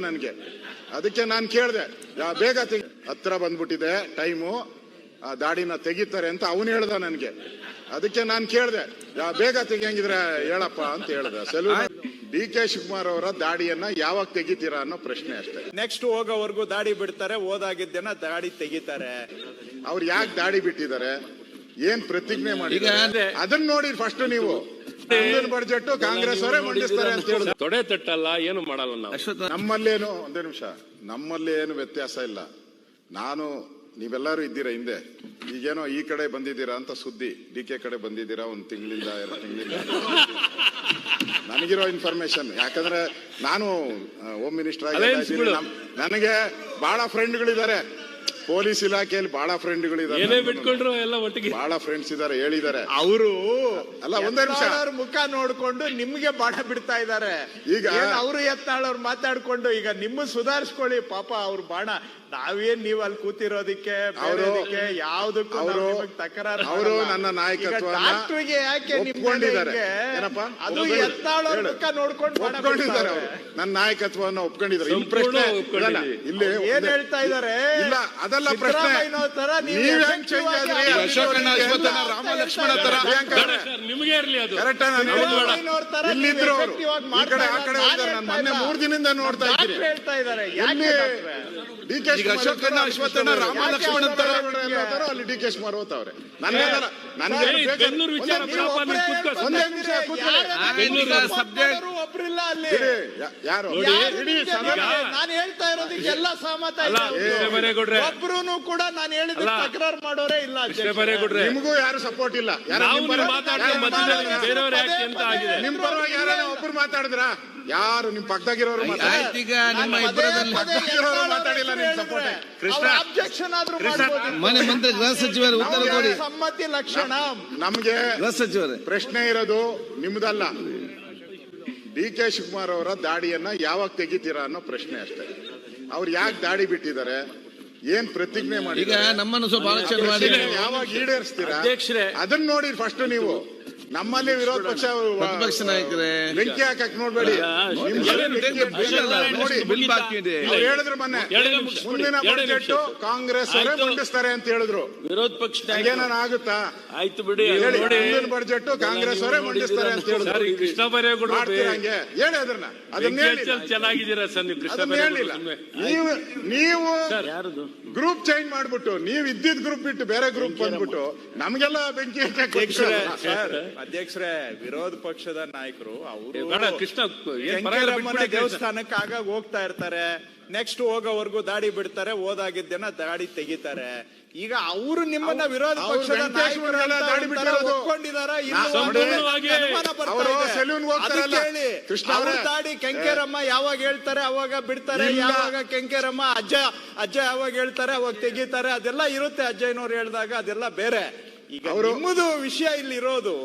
ನನಗೆ ಅದಕ್ಕೆ ನಾನು ಕೇಳಿದೆ ಬೇಗ ಹತ್ರ ಬಂದ್ಬಿಟ್ಟಿದೆ ಟೈಮು, ದಾಡಿನ ತೆಗಿತಾರೆ ಅಂತ ಅವನು ಹೇಳ್ದ ನನಗೆ. ಅದಕ್ಕೆ ನಾನು ಕೇಳಿದೆ ಬೇಗ ತೆಗಿಯಂಗಿದ್ರೆ ಹೇಳಪ್ಪ ಅಂತ ಹೇಳ್ದೆ. ಸೆಲ್ಯೂನ್ DK ಶಿವಕುಮಾರ್ ಅವರ ದಾಡಿಯನ್ನ ಯಾವಾಗ ತೆಗಿತೀರಾ ಅನ್ನೋ ಪ್ರಶ್ನೆ ಅಷ್ಟೇ. ನೆಕ್ಸ್ಟ್ ಹೋಗೋವರೆಗೂ ದಾಡಿ ಬಿಡ್ತಾರೆ, ಹೋದಾಗಿದ್ದೇನ ದಾಡಿ ತೆಗಿತಾರೆ. ಅವ್ರು ಯಾಕೆ ದಾಡಿ ಬಿಟ್ಟಿದ್ದಾರೆ, ಏನ್ ಪ್ರತಿಜ್ಞೆ ಮಾಡಿದ್ದಾರೆ ಅದನ್ನ ನೋಡಿ ಫಸ್ಟ್ ನೀವು. ಬಡ್ಜೆಟ್ ಕಾಂಗ್ರೆಸ್ ಅವರೇ ಮಂಡಿಸ್ತಾರೆ ಅಂತ ಹೇಳಿ ತೊಡೆ ತಟ್ಟಲ್ಲ, ಏನು ಮಾಡಲ್ಲ ನಾವು. ನಮ್ಮಲ್ಲೇನು ಒಂದೇ ನಿಮಿಷ, ನಮ್ಮಲ್ಲಿ ಏನು ವ್ಯತ್ಯಾಸ ಇಲ್ಲ. ನೀವೆಲ್ಲರೂ ಇದ್ದೀರಾ ಹಿಂದೆ, ಈಗೇನೋ ಈ ಕಡೆ ಬಂದಿದ್ದೀರಾ ಅಂತ ಸುದ್ದಿ, DK ಕಡೆ ಬಂದಿದ್ದೀರಾ 1 ತಿಂಗಳಿಂದ 2 ತಿಂಗಳಿಂದ. ನನಗಿರೋ ಇನ್ಫಾರ್ಮೇಶನ್, ಯಾಕಂದ್ರೆ ನಾನು ಹೋಮ್ ಮಿನಿಸ್ಟರ್ ಆಗಿ ನನಗೆ ಬಹಳ ಫ್ರೆಂಡ್ಗಳಿದ್ದಾರೆ, ಪೊಲೀಸ್ ಇಲಾಖೆಯಲ್ಲಿ ಬಹಳ ಫ್ರೆಂಡ್ಗಳಿದ್ದಾರೆ, ಬಹಳ ಫ್ರೆಂಡ್ಸ್ ಇದ್ದಾರೆ, ಹೇಳಿದ್ದಾರೆ ಅವರು. ಅಲ್ಲ ಒಂದೇ ನಿಮಿಷ, ಮುಖ ನೋಡ್ಕೊಂಡು ನಿಮ್ಗೆ ಬಾಣ ಬಿಡ್ತಾ ಇದ್ದಾರೆ. ಈಗ ಅವರು ಯತ್ನಾಳವ್ರು ಮಾತಾಡ್ಕೊಂಡು ಈಗ ನಿಮ್ಮ ಸುಧಾರಿಸ್ಕೊಳ್ಳಿ. ಪಾಪ ಅವ್ರ ಬಾಣ ನಾವೇನ್ ನೀವ್ ಅಲ್ಲಿ ಕೂತಿರೋದಿಕ್ಕೆ ಯಾವ್ದಕ್ಕೂ ತಕರಾರು. ಅವರು ನನ್ನ ನಾಯಕತ್ವಕ್ಕೆ ಯಾಕೆ ಒಪ್ಕೊಂಡಿದ್ದಾರೆ, ಅದು ಯತ್ನಾಳವ್ರ ಮುಖ ನೋಡ್ಕೊಂಡು ಒಪ್ಕೊಂಡಿದ್ದಾರೆ. ಅವರು ನನ್ನ ನಾಯಕತ್ವವನ್ನು ಒಪ್ಕೊಂಡಿದ್ದಾರೆ. ಈ ಪ್ರಶ್ನೆ ಇಲ್ಲಿ ಏನ್ ಹೇಳ್ತಾ ಇದಾರೆ ಇಲ್ಲ, ಅದಲ್ಲ ಪ್ರಶ್ನೆ. ನೀವ್ ಹೆಂಗ್ ಚೇಂಜ್ ಆದ್ರಿ? ರಾಮ ಲಕ್ಷ್ಮಣ ತರ ನಿಮ್ಗೆ ಇರ್ಲಿ ಅದು ಕರೆಕ್ಟ್. ಇಲ್ಲಿದ್ರು ಅವರು ಈ ಕಡೆ ಆ ಕಡೆ ಹೋಗಿದ್ದಾರೆ. ನಾನು ಮೊನ್ನೆ 3 ದಿನದಿಂದ ನೋಡ್ತಾ ಇದ್ದೀನಿ. ಹೇಳ್ತಾ ಇದಾರೆ DK ಅಶ್ವತ್ಥಣ್ಣ ರಾಮ ಲಕ್ಷ್ಮಣ ತರ ಅಲ್ಲಿ DK ಶಿವಕುಮಾರ್ ಹೋಗ್ತಾವ್ರೆ. ಒಬ್ರಿಲ್ಲ ಅಲ್ಲಿ ಯಾರು ನಾನು ಹೇಳ್ತಾ ಇರೋದಕ್ಕೆ ಎಲ್ಲ ಸಹಮತ. ಒಬ್ರು ಕೂಡ ನಾನು ಹೇಳಿದ ತಕರಾರು ಮಾಡೋರೇ ಇಲ್ಲ. ನಿಮಗೂ ಯಾರು ಸಪೋರ್ಟ್ ಇಲ್ಲ. ನಿಮ್ ಪರವಾಗಿ ಯಾರು ಒಬ್ರು ಮಾತಾಡಿದ್ರ? ಯಾರು ನಿಮ್ ಪಕ್ಕದಾಗಿರೋರು ಮಾತಾಡಿಲ್ಲ. ನಿಮ್ ಸಪೋರ್ಟ್ ಅಬ್ಜೆಕ್ಷನ್ ಆದ್ರೂ ಮನೆ ಮಂತ್ರಿ ಗೃಹ ಸಚಿವರು ಉತ್ತರ ಕೊಡಿ. ಸಮ್ಮತಿ ಲಕ್ಷಣ. ನಮ್ಗೆ ಗೃಹ ಸಚಿವರೇ ಪ್ರಶ್ನೆ ಇರೋದು ನಿಮ್ದಲ್ಲ, DK ಶಿವಕುಮಾರ್ ಅವರ ದಾಡಿಯನ್ನ ಯಾವಾಗ ತೆಗಿತೀರಾ ಅನ್ನೋ ಪ್ರಶ್ನೆ ಅಷ್ಟೇ. ಅವ್ರು ಯಾಕೆ ದಾಡಿ ಬಿಟ್ಟಿದ್ದಾರೆ, ಏನ್ ಪ್ರತಿಜ್ಞೆ ಮಾಡಿ, ಈಗ ನಮ್ಮನ್ನು ಸ್ವಲ್ಪ ಆಲೋಚನೆ ಮಾಡಿ ಯಾವಾಗ ಈಡೇರಿಸ್ತೀರಾ ಅದನ್ನ ನೋಡಿ ಫಸ್ಟ್ ನೀವು. ನಮ್ಮಲ್ಲಿ ವಿರೋಧ ಪಕ್ಷ ಪ್ರತಿಪಕ್ಷ ನಾಯಕರೇ ಬೆಂಕಿ ಹಾಕಕ್ ನೋಡ್ಬೇಡಿ. ಹೇಳಿದ್ರು ಮೊನ್ನೆ ಮುಂದಿನ ಬಜೆಟ್ ಕಾಂಗ್ರೆಸ್ ಅವರೇ ಮಂಡಿಸ್ತಾರೆ ಅಂತ ಹೇಳಿದ್ರು. ವಿರೋಧ ಪಕ್ಷ ಏನಾನ ಆಗುತ್ತಾ? ಆಯ್ತು ಬಿಡಿ, ಮುಂದಿನ ಬಜೆಟ್ ಕಾಂಗ್ರೆಸ್ ಅವರೇ ಮಂಡಿಸ್ತಾರೆ ಅಂತ ಹೇಳಿದ್ರು. ಕೃಷ್ಣ ಬೈರೇಗೌಡ ಹಂಗೆ ಹೇಳಿ ಅದನ್ನ ಚೆನ್ನಾಗಿದ್ದೀರಾ ಸರ್ ನೀವು? ಕೃಷ್ಣ ಹೇಳಿಲ್ಲ. ನೀವು ಗ್ರೂಪ್ ಚೇಂಜ್ ಮಾಡ್ಬಿಟ್ಟು ನೀವು ಇದ್ದಿದ್ ಗ್ರೂಪ್ ಬಿಟ್ಟು ಬೇರೆ ಗ್ರೂಪ್ ಬಂದ್ಬಿಟ್ಟು ನಮ್ಗೆಲ್ಲ ಬೆಂಕಿ ಅಧ್ಯಕ್ಷರೇ, ವಿರೋಧ ಪಕ್ಷದ ನಾಯಕರು ಅವರು ಕೃಷ್ಣ ದೇವಸ್ಥಾನಕ್ಕೆ ಆಗಾಗ ಹೋಗ್ತಾ ಇರ್ತಾರೆ. ನೆಕ್ಸ್ಟ್ ಹೋಗೋವರೆಗೂ ದಾಡಿ ಬಿಡ್ತಾರೆ, ಹೋದಾಗಿದ್ದೇನ ದಾಡಿ ತೆಗಿತಾರೆ. ಈಗ ಅವರು ನಿಮ್ಮನ್ನ ವಿರೋಧ ಪಕ್ಷದ ಒಪ್ಕೊಂಡಿದಾರ? ದಾಡಿ ಕೆಂಕೇರಮ್ಮ ಯಾವಾಗ ಹೇಳ್ತಾರೆ ಅವಾಗ ಬಿಡ್ತಾರೆ, ಯಾವಾಗ ಕೆಂಕೇರಮ್ಮ ಅಜ್ಜ ಯಾವಾಗ ಹೇಳ್ತಾರೆ ಅವಾಗ ತೆಗಿತಾರೆ. ಅದೆಲ್ಲ ಇರುತ್ತೆ. ಅಜ್ಜಯ್ಯನವ್ರು ಹೇಳಿದಾಗ ಅದೆಲ್ಲ ಬೇರೆ. ಈಗ ನಿಮ್ಮದು ವಿಷಯ ಇಲ್ಲಿ ಇರೋದು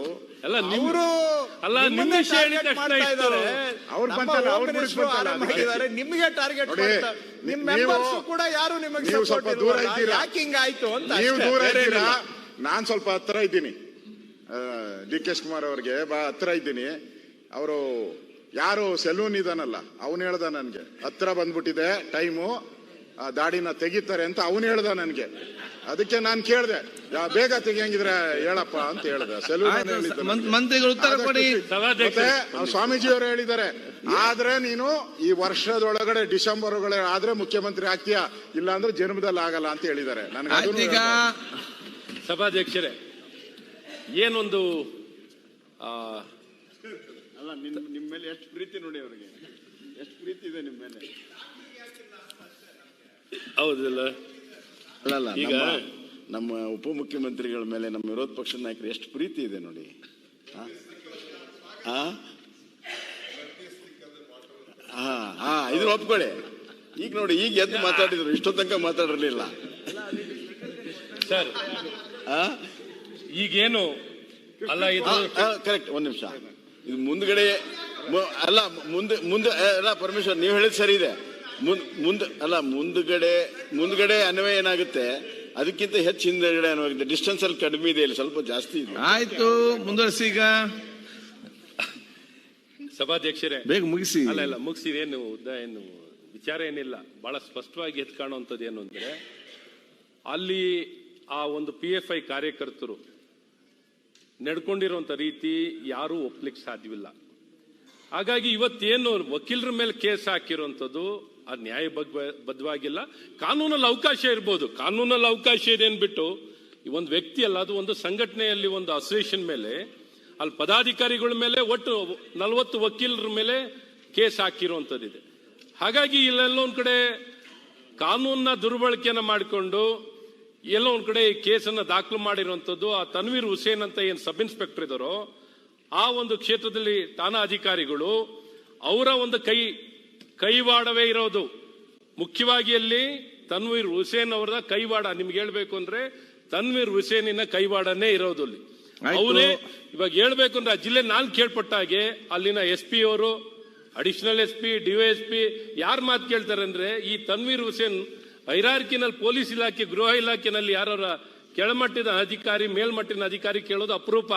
ನಿಮ್ಗೆ ಟಾರ್ಗೆಟ್ ಮಾಡ್ತಾರೆ. ನಿಮ್ ಮೆಂಬರ್ಸ್ ಕೂಡ ಯಾರು ನಿಮಗೆ ಸ್ವಲ್ಪ ದೂರ ಇದ್ದೀರಾ, ಯಾಕೆ ಹಿಂಗಾಯ್ತು ಅಂತ. ನೀವು ದೂರ ಇದ್ದೀರಾ, ನಾನ್ ಸ್ವಲ್ಪ ಹತ್ರ ಇದ್ದೀನಿ. DK ಶಿವಕುಮಾರ್ ಅವ್ರಿಗೆ ಹತ್ರ ಇದ್ದೀನಿ. ಅವರು ಯಾರು ಸೆಲೂನ್ ಇದಾನಲ್ಲ ಅವನು ಹೇಳ್ದ ನನ್ಗೆ ಹತ್ರ ಬಂದ್ಬಿಟ್ಟಿದೆ ಟೈಮು, ದಾಡಿನ ತೆಗಿತಾರೆ ಅಂತ ಅವನು ಹೇಳ್ದ ನನ್ಗೆ. ಅದಕ್ಕೆ ನಾನು ಕೇಳಿದೆ ಬೇಗ ತೆಗಿಯಂಗಿದ್ರೆ ಹೇಳಪ್ಪ ಅಂತ ಹೇಳ್ದೆ. ಸೆಲೂನ್ ಮಂತ್ರಿಗಳು ಉತ್ತರ ಕೊಡಿ. ಸ್ವಾಮೀಜಿ ಅವರು ಹೇಳಿದ್ದಾರೆ, ಆದ್ರೆ ನೀನು ಈ ವರ್ಷದೊಳಗಡೆ ಡಿಸೆಂಬರ್ ಒಳಗಡೆ ಆದ್ರೆ ಮುಖ್ಯಮಂತ್ರಿ ಆಗ್ತೀಯಾ, ಇಲ್ಲ ಅಂದ್ರೆ ಜನ್ಮದಲ್ಲಿ ಆಗಲ್ಲ ಅಂತ ಹೇಳಿದ್ದಾರೆ. ನನಗೆ ಸಭಾಧ್ಯಕ್ಷರೇ, ಏನೊಂದು ಅಲ್ಲ, ನಿಮ್ಮ ಮೇಲೆ ಎಷ್ಟು ಪ್ರೀತಿ ನೋಡಿ, ಅವ್ರಿಗೆ ಎಷ್ಟು ಪ್ರೀತಿ ಇದೆ ನಿಮ್ಮ ಮೇಲೆ. ಹೌದಿಲ್ಲ? ಅಲ್ಲಲ್ಲ, ಈಗ ನಮ್ಮ ಉಪಮುಖ್ಯಮಂತ್ರಿಗಳ ಮೇಲೆ ನಮ್ಮ ವಿರೋಧ ಪಕ್ಷದ ನಾಯಕರು ಎಷ್ಟು ಪ್ರೀತಿ ಇದೆ ನೋಡಿ. ಇದನ್ನ ಒಪ್ಕೊಳ್ಳಿ. ಈಗ ನೋಡಿ, ಈಗ ಎದ್ದು ಮಾತಾಡಿದ್ರು, ಇಷ್ಟೋ ತನಕ ಮಾತಾಡಿರ್ಲಿಲ್ಲ ಸರ್. ಈಗೇನು ಅಲ್ಲ, ಇದು ಕರೆಕ್ಟ್. ಒಂದ್ ನಿಮಿಷ, ಇದು ಮುಂದ್ಗಡೆ ಅಲ್ಲ, ಮುಂದೆ ಅಲ್ಲ ಪರಮೇಶ್ವರ್, ನೀವು ಹೇಳಿದ್ ಸರಿ ಇದೆ. ಮುಂದ್ಗಡೆ ಅನ್ವಯ ಏನಾಗುತ್ತೆ, ಅದಕ್ಕಿಂತ ಹೆಚ್ಚು ಹಿಂದೆಗಡೆ ಅನ್ವಾಗುತ್ತೆ. ಡಿಸ್ಟೆನ್ಸ್ ಅಲ್ಲಿ ಕಡಿಮೆ ಇದೆ, ಇಲ್ಲಿ ಸ್ವಲ್ಪ ಜಾಸ್ತಿ ಇದೆ. ಆಯ್ತು, ಮುಂದುವರಿಸಿ. ಈಗ ಸಭಾಧ್ಯಕ್ಷರೇ ಬೇಗ ಮುಗಿಸಿ. ಅಲ್ಲ ಮುಗಿಸಿ. ಏನು ಉದ್ದ ಏನು ವಿಚಾರ ಏನಿಲ್ಲ. ಬಹಳ ಸ್ಪಷ್ಟವಾಗಿ ಎದ್ದು ಕಾಣುವಂಥದ್ದು ಏನು ಅಂದ್ರೆ, ಅಲ್ಲಿ ಆ ಒಂದು PFI ಕಾರ್ಯಕರ್ತರು ನಡ್ಕೊಂಡಿರುವಂತ ರೀತಿ ಯಾರೂ ಒಪ್ಲಿಕ್ಕೆ ಸಾಧ್ಯವಿಲ್ಲ. ಹಾಗಾಗಿ ಇವತ್ತೇನು ವಕೀಲರ ಮೇಲೆ ಕೇಸ್ ಹಾಕಿರುವಂಥದ್ದು ಅದು ನ್ಯಾಯಬದ್ಧವಾಗಿಲ್ಲ. ಕಾನೂನಲ್ಲಿ ಅವಕಾಶ ಇರ್ಬೋದು, ಕಾನೂನಲ್ಲಿ ಅವಕಾಶ ಇದೆ ಅಂದ್ಬಿಟ್ಟು ಈ ಒಂದು ವ್ಯಕ್ತಿ ಅಲ್ಲ, ಅದು ಒಂದು ಸಂಘಟನೆಯಲ್ಲಿ ಒಂದು ಅಸೋಸಿಯೇಷನ್ ಮೇಲೆ ಅಲ್ಲಿ ಪದಾಧಿಕಾರಿಗಳ ಮೇಲೆ ಒಟ್ಟು 40 ವಕೀಲರ ಮೇಲೆ ಕೇಸ್ ಹಾಕಿರುವಂಥದ್ದಿದೆ. ಹಾಗಾಗಿ ಇಲ್ಲೆಲ್ಲ ಒಂದ್ ಕಡೆ ಕಾನೂನನ್ನ ದುರ್ಬಳಕೆಯನ್ನ ಮಾಡಿಕೊಂಡು ಎಲ್ಲೋ ಒಂದ್ ಕಡೆ ಈ ಕೇಸನ್ನ ದಾಖಲು ಮಾಡಿರುವಂಥದ್ದು ಆ ತನ್ವೀರ್ ಹುಸೇನ್ ಅಂತ ಏನ್ ಸಬ್ ಇನ್ಸ್ಪೆಕ್ಟರ್ ಇದಾರೋ ಆ ಒಂದು ಕ್ಷೇತ್ರದಲ್ಲಿ ಠಾಣಾ ಅಧಿಕಾರಿಗಳು ಅವರ ಒಂದು ಕೈವಾಡವೇ ಇರೋದು. ಮುಖ್ಯವಾಗಿ ಅಲ್ಲಿ ತನ್ವೀರ್ ಹುಸೇನ್ ಅವರ ಕೈವಾಡ, ನಿಮ್ಗೆ ಹೇಳ್ಬೇಕು ಅಂದ್ರೆ ತನ್ವೀರ್ ಹುಸೇನಿನ ಕೈವಾಡನೇ ಇರೋದು ಅಲ್ಲಿ. ಅವನೇ ಇವಾಗ ಹೇಳ್ಬೇಕು ಅಂದ್ರೆ ಆ ಜಿಲ್ಲೆ ನಾನು ಕೇಳ್ಪಟ್ಟ ಹಾಗೆ ಅಲ್ಲಿನ SP ಅವರು, ಅಡಿಷನಲ್ SP, DYSP ಯಾರು ಮಾತು ಕೇಳ್ತಾರೆ ಅಂದ್ರೆ ಈ ತನ್ವೀರ್ ಹುಸೇನ್ ಹೈರಾರ್ಕಿನಲ್ಲಿ ಪೊಲೀಸ್ ಇಲಾಖೆ, ಗೃಹ ಇಲಾಖೆನಲ್ಲಿ ಯಾರ ಕೆಳಮಟ್ಟದ ಅಧಿಕಾರಿ, ಮೇಲ್ಮಟ್ಟಿನ ಅಧಿಕಾರಿ ಕೇಳೋದು ಅಪರೂಪ.